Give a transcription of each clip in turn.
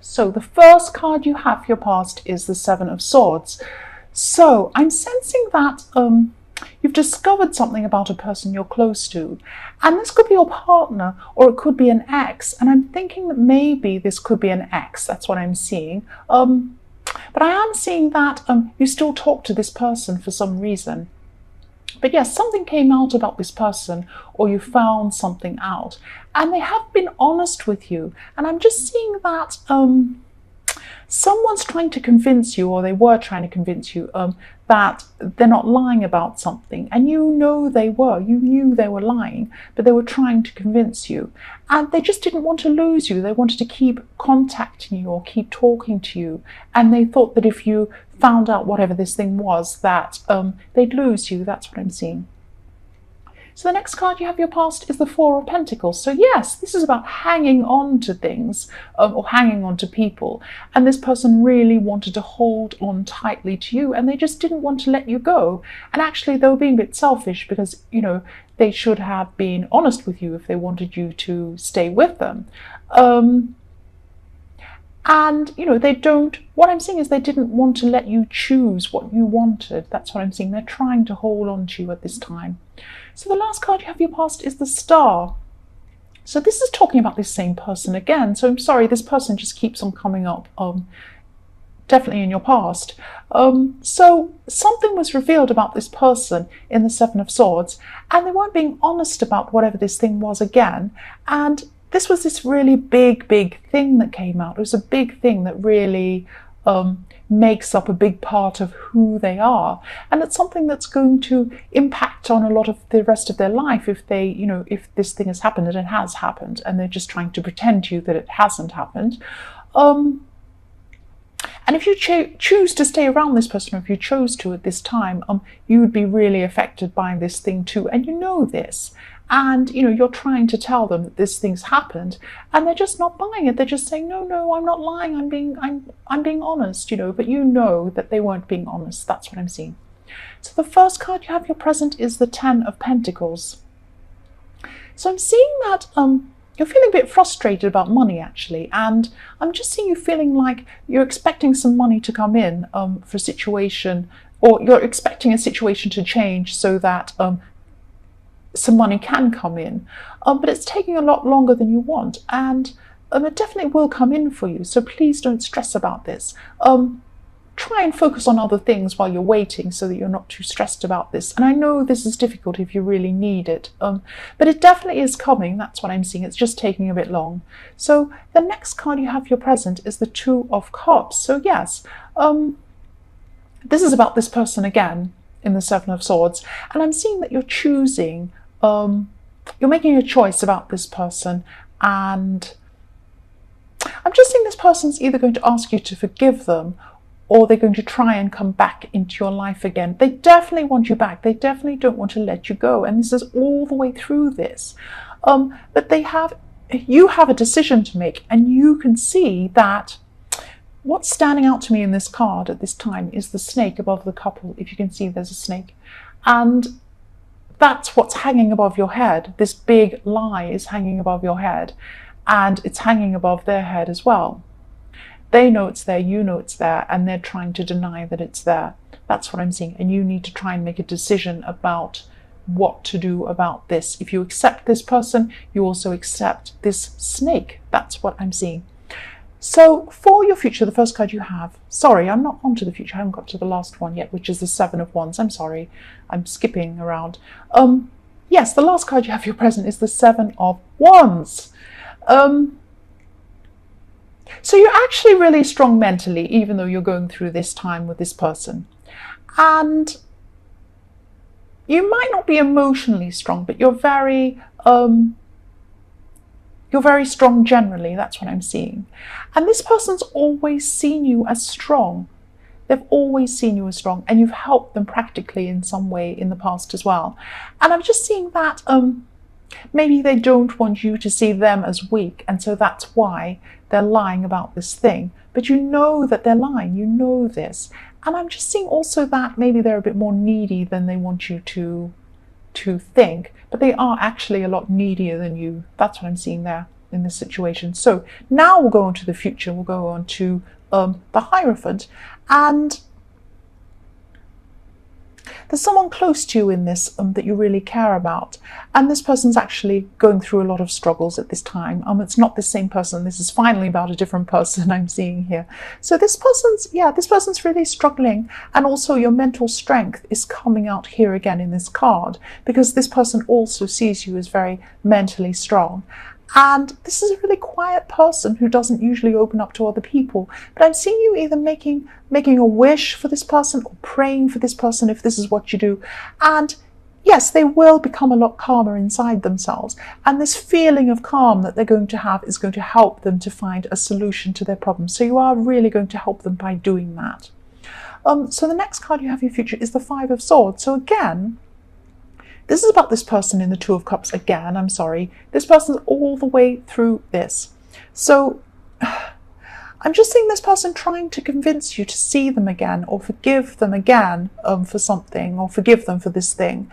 So the first card you have for your past is the Seven of Swords. So I'm sensing that you've discovered something about a person you're close to. And this could be your partner, or it could be an ex. And I'm thinking that maybe this could be an ex. That's what I'm seeing. But I am seeing that you still talk to this person for some reason. But yes, something came out about this person, or you found something out, and they have been honest with you. And I'm just seeing that someone's trying to convince you, or they were trying to convince you, that they're not lying about something. And you know they were. You knew they were lying, but they were trying to convince you. And they just didn't want to lose you. They wanted to keep contacting you or keep talking to you. And they thought that if you found out whatever this thing was, that they'd lose you. That's what I'm seeing. So the next card you have your past is the Four of Pentacles. So yes, this is about hanging on to things or hanging on to people. And this person really wanted to hold on tightly to you, and they just didn't want to let you go. And actually they were being a bit selfish because, you know, they should have been honest with you if they wanted you to stay with them. And, you know, what I'm seeing is they didn't want to let you choose what you wanted. That's what I'm seeing. They're trying to hold on to you at this time. So the last card you have your past is the Star. So this is talking about this same person again. So I'm sorry, this person just keeps on coming up, definitely in your past. So something was revealed about this person in the Seven of Swords, and they weren't being honest about whatever this thing was again. And this was this really big thing that came out. It was a big thing that really makes up a big part of who they are. And it's something that's going to impact on a lot of the rest of their life if they, you know, if this thing has happened, and it has happened, and they're just trying to pretend to you that it hasn't happened. And if you choose to stay around this person, or if you chose to at this time, you would be really affected by this thing too. And you know this. And, you know, you're trying to tell them that this thing's happened, and they're just not buying it. They're just saying, no, I'm not lying. I'm being honest, you know, but you know that they weren't being honest. That's what I'm seeing. So the first card you have your present is the Ten of Pentacles. So I'm seeing that you're feeling a bit frustrated about money, actually. And I'm just seeing you feeling like you're expecting some money to come in for a situation, or you're expecting a situation to change so that some money can come in, but it's taking a lot longer than you want, and it definitely will come in for you. So please don't stress about this. Try and focus on other things while you're waiting, so that you're not too stressed about this. And I know this is difficult if you really need it, but it definitely is coming. That's what I'm seeing. It's just taking a bit long. So the next card you have your present is the Two of Cups. So yes, this is about this person again in the Seven of Swords, and I'm seeing that you're choosing, you're making a choice about this person, and I'm just seeing this person's either going to ask you to forgive them, or they're going to try and come back into your life again. They definitely want you back. They definitely don't want to let you go, and this is all the way through this. But you have a decision to make, and you can see that what's standing out to me in this card at this time is the snake above the couple. If you can see, there's a snake. And that's what's hanging above your head. This big lie is hanging above your head, and it's hanging above their head as well. They know it's there, you know it's there, and they're trying to deny that it's there. That's what I'm seeing. And you need to try and make a decision about what to do about this. If you accept this person, you also accept this snake. That's what I'm seeing. So for your future, the first card you have, sorry, I'm not on to the future. I haven't got to the last one yet, which is the Seven of Wands. I'm sorry, I'm skipping around. Yes, the last card you have your present is the Seven of Wands. So you're actually really strong mentally, even though you're going through this time with this person. And you might not be emotionally strong, but you're very strong generally. That's what I'm seeing. And this person's always seen you as strong. They've always seen you as strong, and you've helped them practically in some way in the past as well. And I'm just seeing that maybe they don't want you to see them as weak, and so that's why they're lying about this thing. But you know that they're lying. You know this. And I'm just seeing also that maybe they're a bit more needy than they want you to think, but they are actually a lot needier than you. That's what I'm seeing there. in this situation. So now we'll go on to the future. We'll go on to the Hierophant, and there's someone close to you in this that you really care about, and this person's actually going through a lot of struggles at this time. It's not the same person. This is finally about a different person I'm seeing here. So this person's really struggling, and also your mental strength is coming out here again in this card, because this person also sees you as very mentally strong. And this is a really quiet person who doesn't usually open up to other people. But I'm seeing you either making a wish for this person or praying for this person, if this is what you do. And yes, they will become a lot calmer inside themselves. And this feeling of calm that they're going to have is going to help them to find a solution to their problem. So you are really going to help them by doing that. So the next card you have in your future is the Five of Swords. So again, this is about this person in the Two of Cups again. I'm sorry. This person's all the way through this. So I'm just seeing this person trying to convince you to see them again, or forgive them again for something, or forgive them for this thing.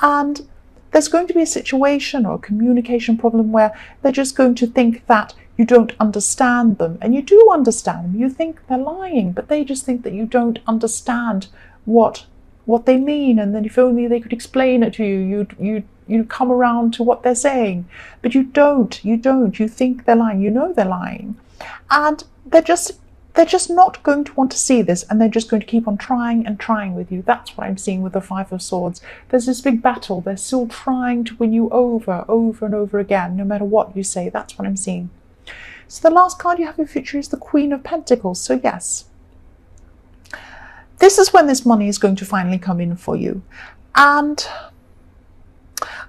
And there's going to be a situation or a communication problem where they're just going to think that you don't understand them. And you do understand them. You think they're lying, but they just think that you don't understand what they mean, and then if only they could explain it to you, you'd come around to what they're saying. But you don't. You think they're lying. You know they're lying, and they're just not going to want to see this, and they're just going to keep on trying and trying with you. That's what I'm seeing with the Five of Swords. There's this big battle. They're still trying to win you over and over again, no matter what you say. That's what I'm seeing. So the last card you have in your future is the Queen of Pentacles. So yes, this is when this money is going to finally come in for you. And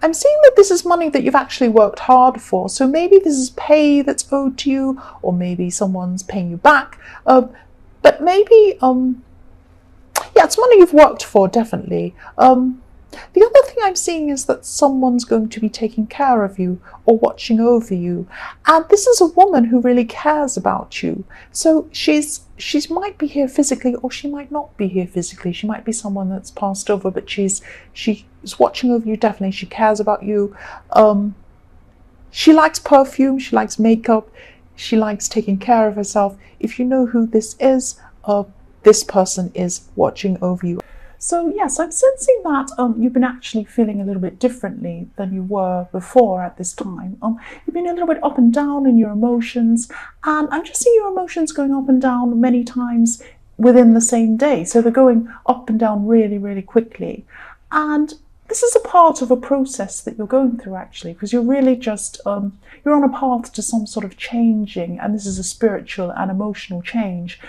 I'm seeing that this is money that you've actually worked hard for. So maybe this is pay that's owed to you, or maybe someone's paying you back. But maybe, yeah, it's money you've worked for, definitely. The other thing I'm seeing is that someone's going to be taking care of you or watching over you. And this is a woman who really cares about you. So she might be here physically, or she might not be here physically. She might be someone that's passed over, but she's watching over you, definitely. She cares about you. She likes perfume, she likes makeup, she likes taking care of herself. If you know who this is, this person is watching over you. So yes, I'm sensing that you've been actually feeling a little bit differently than you were before at this time. You've been a little bit up and down in your emotions, and I'm just seeing your emotions going up and down many times within the same day. So they're going up and down really, really quickly. And this is a part of a process that you're going through, actually, because you're really just, you're on a path to some sort of changing, and this is a spiritual and emotional change.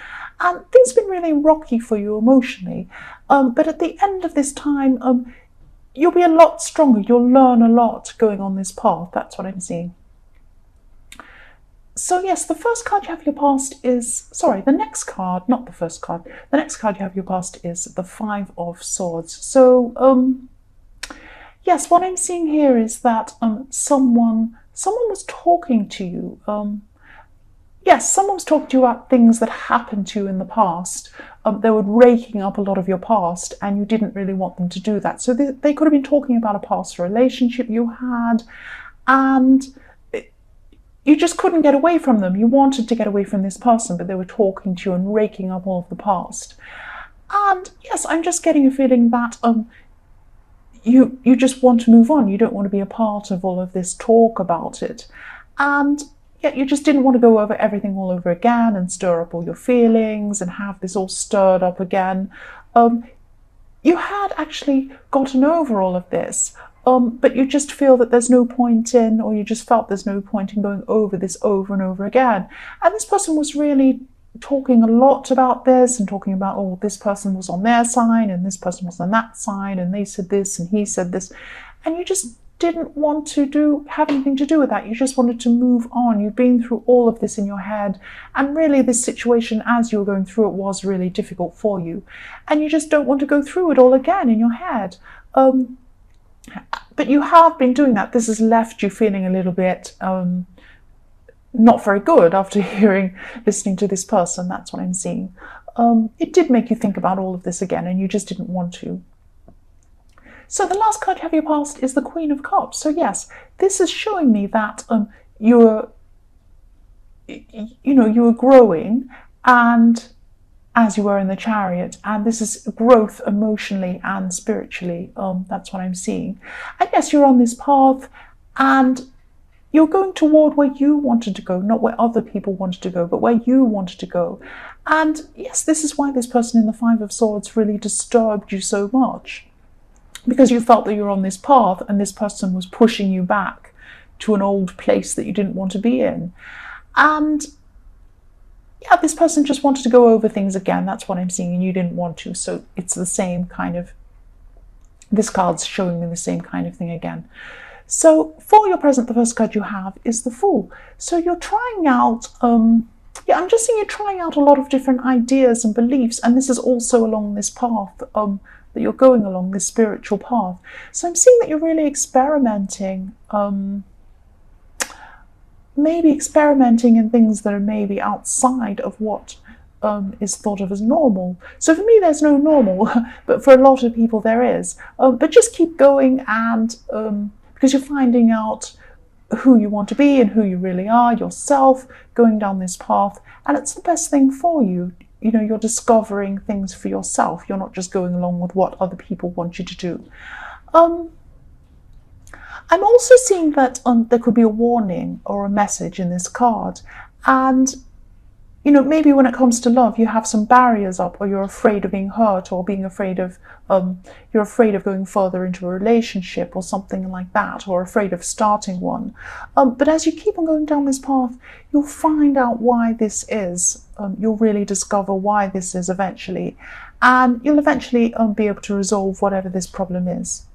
And things have been really rocky for you emotionally. But at the end of this time, you'll be a lot stronger. You'll learn a lot going on this path. That's what I'm seeing. So yes, the first card you have in your past is, sorry, the next card, not the first card. The next card you have in your past is the Five of Swords. So, yes, what I'm seeing here is that someone was talking to you. Yes, someone was talking to you about things that happened to you in the past. They were raking up a lot of your past, and you didn't really want them to do that. So they could have been talking about a past relationship you had, and you just couldn't get away from them. You wanted to get away from this person, but they were talking to you and raking up all of the past. And yes, I'm just getting a feeling that you just want to move on. You don't want to be a part of all of this talk about it. And yet you just didn't want to go over everything all over again and stir up all your feelings and have this all stirred up again. You had actually gotten over all of this, but you just feel that there's no point in, or you just felt there's no point in going over this over and over again. And this person was really talking a lot about this, and talking about, oh, this person was on their side and this person was on that side, and they said this and he said this, and you just didn't want to have anything to do with that. You just wanted to move on. You've been through all of this in your head, and really this situation as you were going through it was really difficult for you, and you just don't want to go through it all again in your head. But you have been doing that. This has left you feeling a little bit not very good after listening to this person. That's what I'm seeing. It did make you think about all of this again, and you just didn't want to. So the last card you have in your past is the Queen of Cups. So yes, this is showing me that you're you were growing, and as you were in the Chariot, and this is growth emotionally and spiritually. That's what I'm seeing. And yes, you're on this path, and you're going toward where you wanted to go, not where other people wanted to go, but where you wanted to go. And yes, this is why this person in the Five of Swords really disturbed you so much, because you felt that you were on this path and this person was pushing you back to an old place that you didn't want to be in. And yeah, this person just wanted to go over things again. That's what I'm seeing, and you didn't want to. So it's the same kind of, this card's showing me the same kind of thing again. So for your present, the first card you have is the Fool. So you're trying out, I'm just seeing you're trying out a lot of different ideas and beliefs, and this is also along this path that you're going along, this spiritual path. So I'm seeing that you're really experimenting, maybe experimenting in things that are maybe outside of what is thought of as normal. So for me, there's no normal, but for a lot of people there is. But just keep going, and because you're finding out who you want to be and who you really are, yourself, going down this path, and it's the best thing for you. You know, you're discovering things for yourself. You're not just going along with what other people want you to do. I'm also seeing that there could be a warning or a message in this card. And, you know, maybe when it comes to love, you have some barriers up, or you're afraid of being hurt, or being afraid of, you're afraid of going further into a relationship or something like that, or afraid of starting one. But as you keep on going down this path, you'll find out why this is. You'll really discover why this is eventually. And you'll eventually be able to resolve whatever this problem is.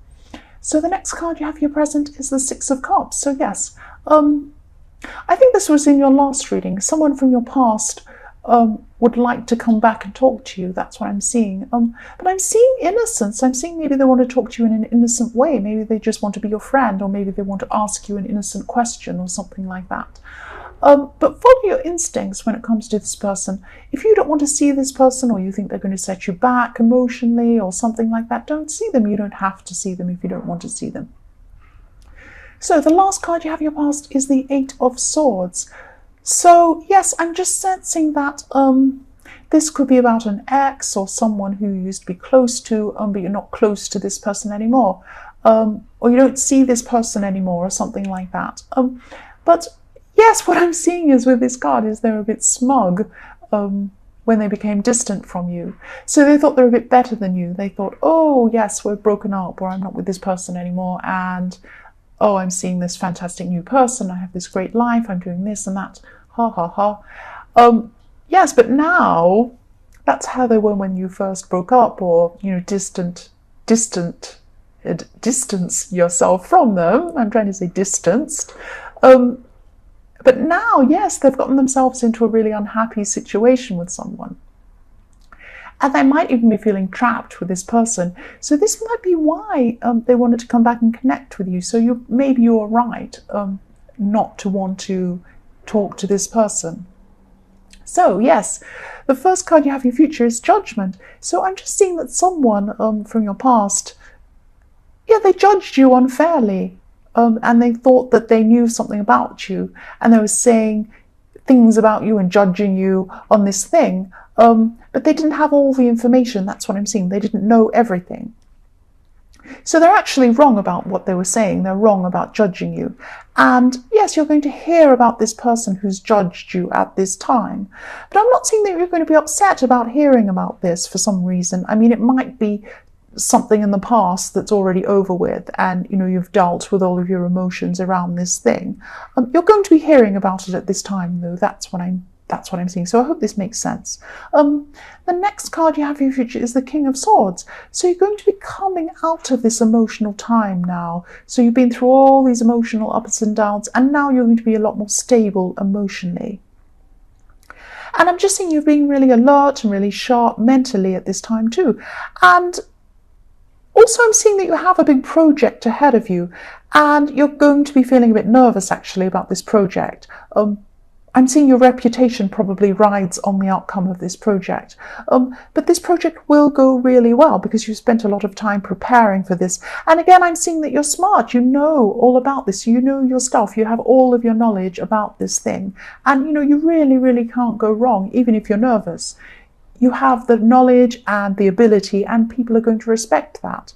So the next card you have for your present is the Six of Cups. So yes, I think this was in your last reading. Someone from your past would like to come back and talk to you. That's what I'm seeing. But I'm seeing innocence. I'm seeing maybe they want to talk to you in an innocent way. Maybe they just want to be your friend, or maybe they want to ask you an innocent question or something like that. But follow your instincts when it comes to this person. If you don't want to see this person, or you think they're going to set you back emotionally or something like that, don't see them. You don't have to see them if you don't want to see them. So the last card you have in your past is the Eight of Swords. So yes, I'm just sensing that this could be about an ex, or someone who you used to be close to, but you're not close to this person anymore. Or you don't see this person anymore, or something like that. But yes, what I'm seeing is with this card is they're a bit smug when they became distant from you. So they thought they're a bit better than you. They thought, oh yes, we're broken up, or I'm not with this person anymore, and oh, I'm seeing this fantastic new person, I have this great life, I'm doing this and that, ha ha ha. Yes, but now that's how they were when you first broke up, or, you know, distance yourself from them. I'm trying to say distanced. But now, yes, they've gotten themselves into a really unhappy situation with someone. And they might even be feeling trapped with this person. So this might be why they wanted to come back and connect with you. So maybe you're right not to want to talk to this person. So yes, the first card you have in your future is Judgment. So I'm just seeing that someone from your past, yeah, they judged you unfairly. And they thought that they knew something about you, and they were saying things about you and judging you on this thing, but they didn't have all the information. That's what I'm seeing. They didn't know everything. So they're actually wrong about what they were saying. They're wrong about judging you. And yes, you're going to hear about this person who's judged you at this time. But I'm not saying that you're going to be upset about hearing about this for some reason. I mean, it might be something in the past that's already over with, and you know, you've dealt with all of your emotions around this thing. You're going to be hearing about it at this time, though. That's what I'm seeing. So I hope this makes sense. The next card you have for your future is the King of Swords. So you're going to be coming out of this emotional time now. So you've been through all these emotional ups and downs, and now you're going to be a lot more stable emotionally. And I'm just seeing you being really alert and really sharp mentally at this time too. And also, I'm seeing that you have a big project ahead of you, and you're going to be feeling a bit nervous, actually, about this project. I'm seeing your reputation probably rides on the outcome of this project. But this project will go really well because you've spent a lot of time preparing for this. And again, I'm seeing that you're smart. You know all about this. You know your stuff. You have all of your knowledge about this thing. And, you really, really can't go wrong, even if you're nervous. You have the knowledge and the ability, and people are going to respect that.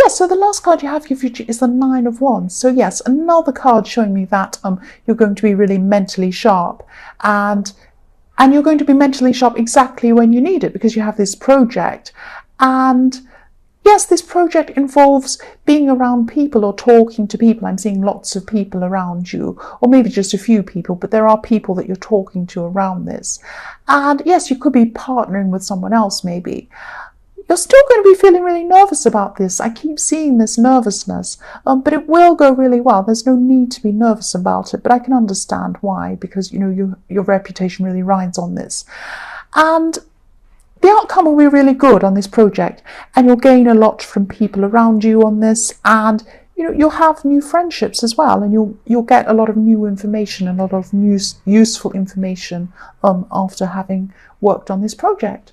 Yes, so the last card you have for your future is the Nine of Wands. So yes, another card showing me that you're going to be really mentally sharp, and you're going to be mentally sharp exactly when you need it because you have this project. And yes, this project involves being around people or talking to people. I'm seeing lots of people around you, or maybe just a few people, but there are people that you're talking to around this. And yes, you could be partnering with someone else maybe. You're still going to be feeling really nervous about this. I keep seeing this nervousness, but it will go really well. There's no need to be nervous about it, but I can understand why, because your reputation really rides on this. And the outcome will be really good on this project, and you'll gain a lot from people around you on this, and you'll have new friendships as well, and you'll get a lot of new information, a lot of useful information after having worked on this project.